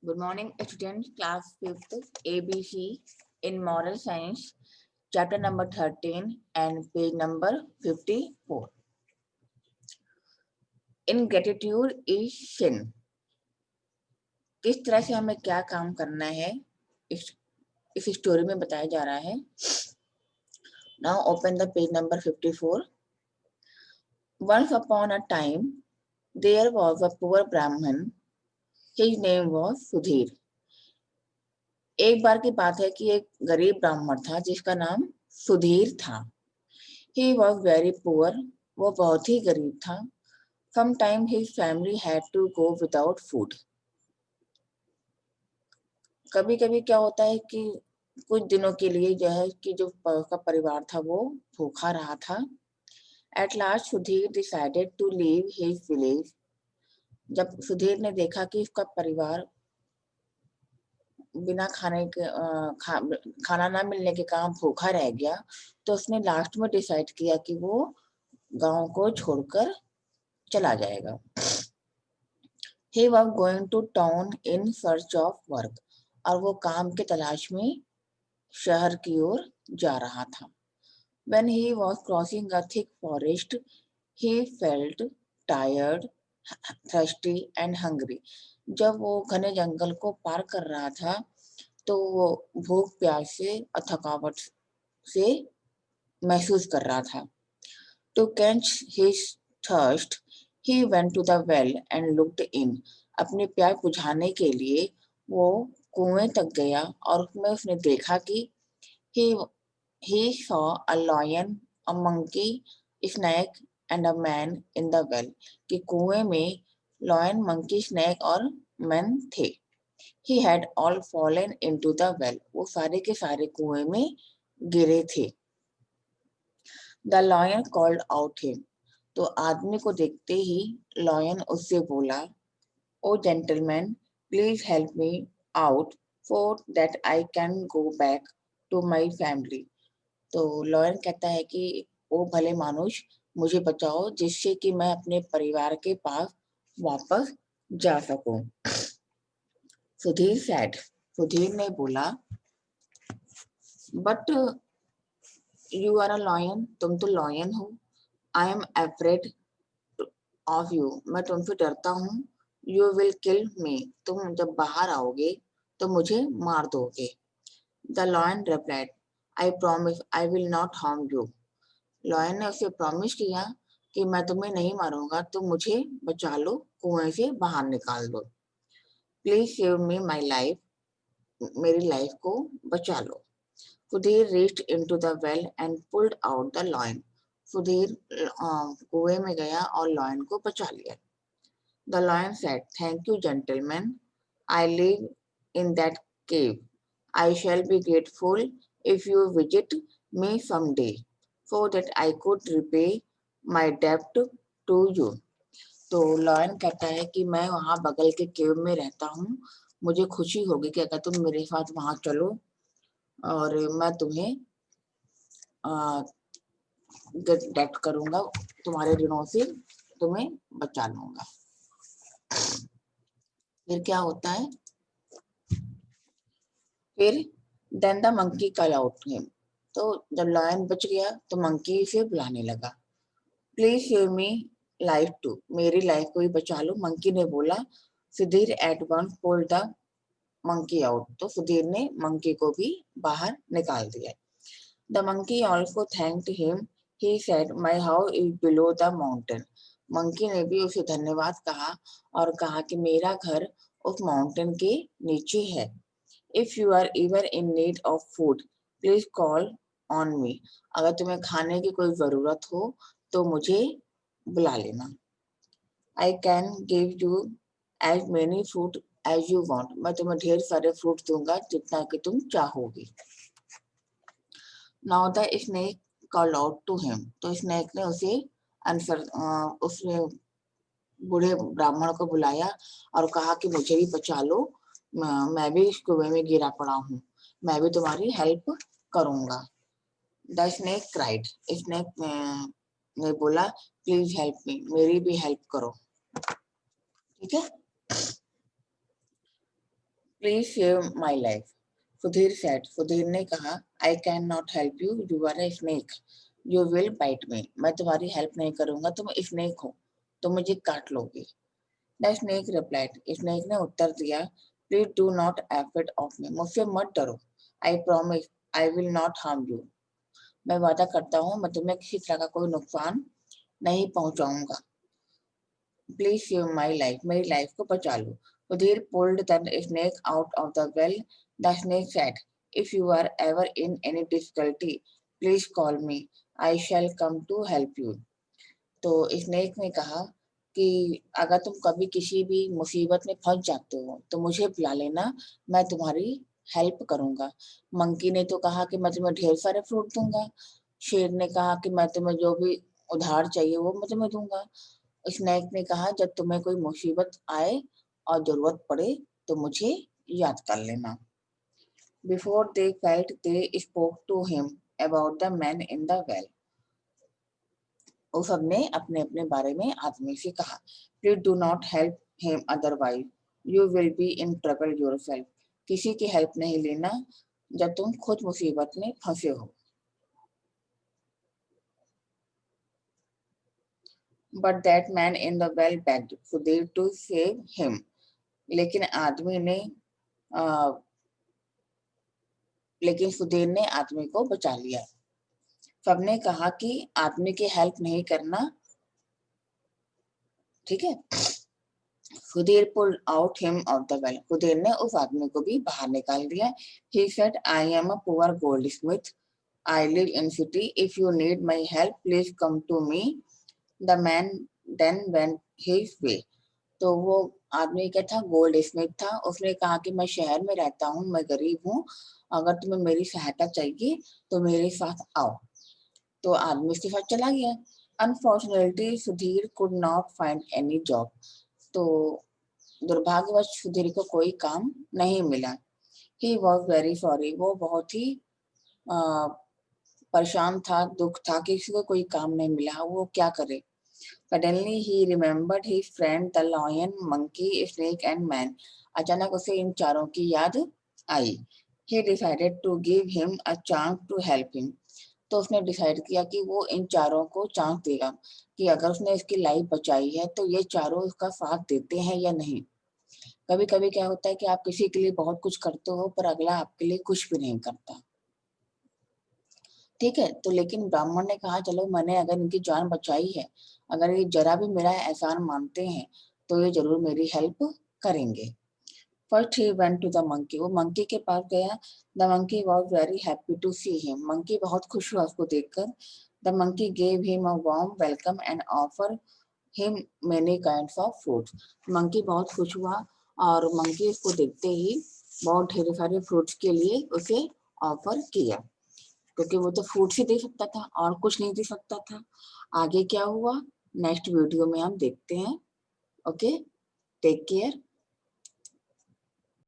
Good morning, students. Class 5th ABC in Moral Science, chapter number 13 and page number 54. Ingratitude is sin. किस तरह से हमें क्या काम करना है इस स्टोरी में बताया जा रहा है. Now open the page number 54. Once upon a time, there was a poor Brahmin. His name was Sudhir. एक बार की बात है कि एक गरीब ब्राह्मण था जिसका नाम सुधीर था. He was very poor. वो बहुत ही गरीब था. Sometime his family had to go without food. कभी कभी क्या होता है कि कुछ दिनों के लिए जो है कि जो उसका परिवार था वो भूखा रहा था. At last Sudhir decided to leave his village. जब सुधीर ने देखा कि उसका परिवार बिना खाने के खाना ना मिलने के कारण भूखा रह गया, तो उसने लास्ट में डिसाइड किया कि वो गांव को छोड़कर चला जाएगा. He was going to town in search of work. और वो काम के तलाश में शहर की ओर जा रहा था. When he was crossing a thick forest, he felt tired, thirsty and hungry. जब वो घने जंगल को पार कर रहा था तो वो भूख प्यास से और थकावट से महसूस कर रहा था. To quench his thirst, he went to the well and looked in. अपनी प्यास बुझाने के लिए वो कुएं तक गया और उसमें उसने देखा कि he saw a lion, a monkey, a snake and a man in the well. कि कुएं में lion, monkey, snake और man थे. He had all fallen into the well. वो सारे के सारे कुएं में गिरे थे. The lion called out him. तो आदमी को देखते ही लॉयन उससे बोला, oh gentleman, please help me out for that I can go back to my family. तो लॉयन कहता है कि ओ भले मानुष, मुझे बचाओ जिससे कि मैं अपने परिवार के पास वापस जा सकूं. सुधीर सेड. सुधीर ने बोला, but you are a lion, तुम तो लॉयन हो. I am afraid of you, मैं तुमसे डरता हूँ. यू विल किल मी, तुम जब बाहर आओगे तो मुझे मार दोगे. The lion replied, I promise I will not harm you. Lion ने उसे प्रॉमिस किया कि मैं तुम्हें नहीं मारूंगा, तुम मुझे बचा लो, कुएं से बाहर निकाल दो. Please save me my life, मेरी लाइफ को बचा लो. Sudhir reached into the well and pulled out the lion. Sudhir कुएं में गया और लॉयन को बचा लिया. The lion said, thank you, gentlemen. I live in that cave. I shall be grateful if you visit me someday, so that I could repay my debt to you. तो lion कहता है कि मैं वहाँ बगल के केव में रहता हूँ. मुझे खुशी होगी कि अगर तुम मेरे साथ वहाँ चलो और मैं तुम्हें डेट करूंगा, तुम्हारे ऋणों से तुम्हें बचा लूंगा. फिर क्या होता है, फिर then the monkey call out him. तो जब लायन बच गया तो मंकी से बुलाने लगा, please save me life too, मेरी लाइफ को भी बचा लो. मंकी ने बोला. Sudhir at once pulled the monkey out. तो सुधीर ने मंकी को भी बाहर निकाल दिया. The monkey also thanked him. He said, my house is below the mountain. Monkey ने भी उसे धन्यवाद कहा और कहा कि मेरा घर उस माउंटेन के नीचे है. If you are ever in need of food, please call on me. अगर तुम्हें खाने की कोई जरूरत हो तो मुझे बुला लेना. I can give you as many fruit as you want. मैं तुम्हें ढेर सारे फ्रूट दूंगा जितना कि तुम चाहोगी. Now the snake called out to him. तो स्नेक ने उसे आंसर उसने बूढ़े ब्राह्मण को बुलाया और कहा कि मुझे भी बचा लो, मैं भी इस कुएं में गिरा पड़ा हूँ, मैं भी तुम्हारी हेल्प करूंगा. The snake cried. स्नेक ने बोला, प्लीज हेल्प मी, मेरी भी हेल्प करो. ठीक है. Please save my life. Sudhir said, Sudhir ने कहा, I can not help you, you are a snake, you will bite me. मैं तुम्हारी हेल्प नहीं करूंगा, तुम स्नेक हो, तुम मुझे काट लोगे। द स्नेक रिप्लाइड, स्नेक ने उत्तर दिया, please do not एफिट of me, मुझसे मत डरो। I promise I will not harm you, मैं वादा करता हूँ मैं तुम्हें किसी तरह का कोई नुकसान नहीं पहुंचाऊंगा। प्लीज सेव माई लाइफ, मेरी लाइफ को बचा लो। Sudhir pulled the snake out of the well. The snake said, if you are ever in any difficulty please call me, I shall come to help you. तो snake ने कहा कि अगर तुम कभी किसी भी मुसीबत में फंस जाते हो तो मुझे बुला लेना, मैं तुम्हारी हेल्प करूंगा। मंकी ने तो कहा कि मैं तुम्हें ढेर सारे फ्रूट दूंगा। शेर ने कहा कि मैं तुम्हें जो भी उधार चाहिए वो मैं तुम्हें दूंगा। स्नेक ने कहा, जब तुम्हें कोई मुसीबत आए और जरूरत पड़े तो मुझे याद कर लेना। Before they fight they spoke to him about the man in the well. वो सबने अपने अपने बारे में आदमी से कहा, please do not help him otherwise you will be in trouble yourself. किसी की हेल्प नहीं लेना जब तुम खुद मुसीबत में फंसे हो। But that man in the well begged Sudhir to save him. लेकिन आदमी ने लेकिन सुधीर ने आदमी को बचा लिया। सबने कहा कि आदमी की हेल्प नहीं करना, ठीक है। Sudhir pulled out him out the well, Sudhir ने उस आदमी को भी बाहर निकाल दिया। He said, I am a poor goldsmith, I live in city, if you need my help please come to me. The man then went his way. तो वो आदमी क्या था, गोल्ड स्मिथ था। उसने कहा कि मैं शहर में रहता हूँ, मैं गरीब हूँ, अगर तुम्हें मेरी सहायता चाहिए तो मेरे साथ आओ। तो आदमी उसके साथ चला गया। Unfortunately Sudhir could not find any job. तो दुर्भाग्यवश सुधीर को कोई काम नहीं मिला। ही वॉज वेरी सॉरी, वो बहुत ही परेशान था, दुख था कि इसको कोई काम नहीं मिला, वो क्या करे। Suddenly he remembered his friend the lion, monkey, snake and man. अचानक उसे इन चारों की याद आई। He decided to give him a chance to help him. तो उसने डिसाइड किया कि वो इन चारों को चांस देगा कि अगर उसने इसकी लाइफ बचाई है तो ये चारों उसका साथ देते हैं या नहीं। कभी कभी क्या होता है कि आप किसी के लिए बहुत कुछ करते हो पर अगला आपके लिए कुछ भी नहीं करता, ठीक है। तो लेकिन ब्राह्मण ने कहा, चलो मैंने अगर इनकी जान बचाई है, अगर ये जरा भी मेरा एहसान मानते हैं तो ये जरूर मेरी हेल्प करेंगे। First he went to the monkey, वो मंकी के पास गया। The monkey was very happy to see him, monkey बहुत खुश हुआ उसको देखकर। The monkey gave him a warm welcome and offer him many kinds of fruits. Monkey बहुत खुश हुआ और मंकी उसको देखते ही बहुत ढेर सारे फ्रूट्स के लिए उसे ऑफर किया, क्योंकि वो तो फ्रूट्स ही दे सकता था और कुछ नहीं दे सकता था। आगे क्या हुआ नेक्स्ट वीडियो में हम देखते हैं। Okay, take care.